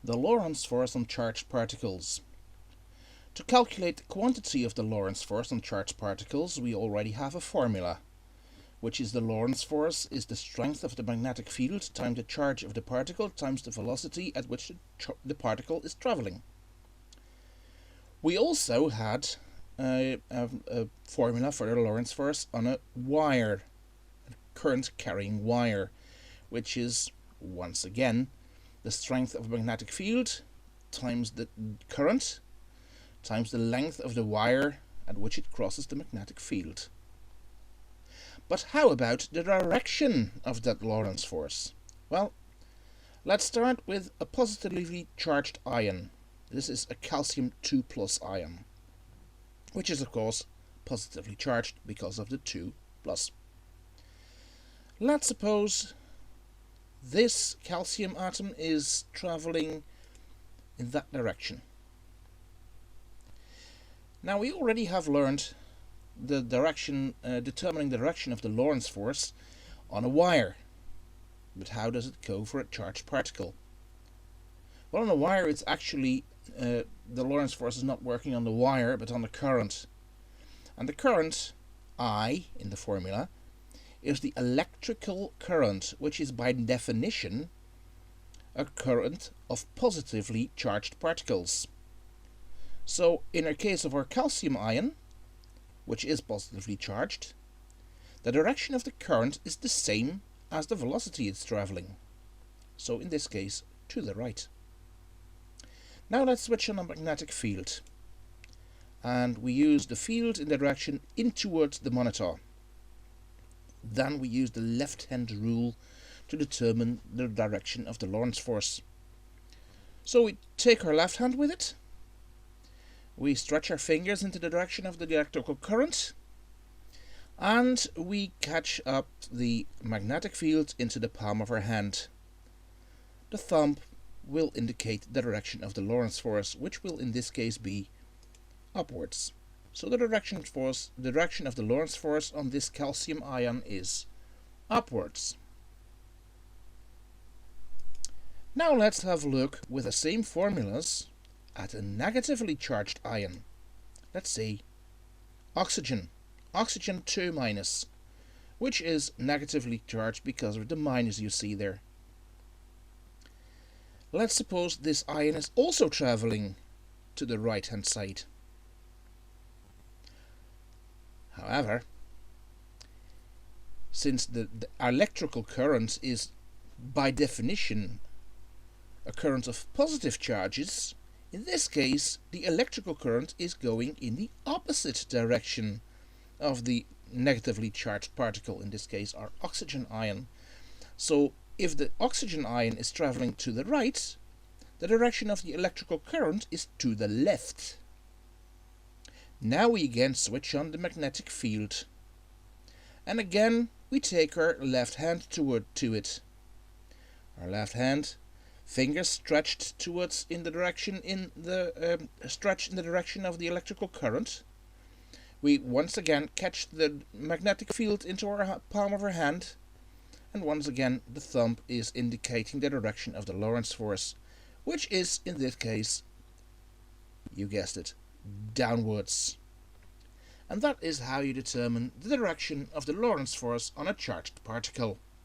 The Lorentz force on charged particles. To calculate the quantity of the Lorentz force on charged particles, we already have a formula, which is the Lorentz force is the strength of the magnetic field times the charge of the particle times the velocity at which the particle is traveling. We also had a formula for the Lorentz force on a wire, a current carrying wire, which is, once again, the strength of a magnetic field times the current times the length of the wire at which it crosses the magnetic field. But how about the direction of that Lorentz force? Well, let's start with a positively charged ion. This is a calcium 2 plus ion, which is of course positively charged because of the 2 plus. Let's suppose this calcium atom is traveling in that direction. Now we already have learned the direction, determining the direction of the Lorentz force on a wire. But how does it go for a charged particle? Well, on a wire it's actually, the Lorentz force is not working on the wire but on the current. And the current, I, in the formula, is the electrical current, which is by definition a current of positively charged particles. So in the case of our calcium ion, which is positively charged, the direction of the current is the same as the velocity it's traveling. So in this case, to the right. Now let's switch on a magnetic field. And we use the field in the direction in towards the monitor. Then we use the left-hand rule to determine the direction of the Lorentz force. So we take our left hand with it. We stretch our fingers into the direction of the electrical current, and we catch up the magnetic field into the palm of our hand. The thumb will indicate the direction of the Lorentz force, which will in this case be upwards. So the direction of the Lorentz force on this calcium ion is upwards. Now let's have a look with the same formulas at a negatively charged ion. Let's say oxygen 2 minus, which is negatively charged because of the minus you see there. Let's suppose this ion is also traveling to the right hand side. However, since the electrical current is by definition a current of positive charges, in this case the electrical current is going in the opposite direction of the negatively charged particle, in this case our oxygen ion. So if the oxygen ion is traveling to the right, the direction of the electrical current is to the left. Now we again switch on the magnetic field, and again we take our left hand to it. Our left hand, fingers stretched towards in the direction of the electrical current. We once again catch the magnetic field into our palm of our hand, and once again the thumb is indicating the direction of the Lorentz force, which is in this case, you guessed it, downwards. And that is how you determine the direction of the Lorentz force on a charged particle.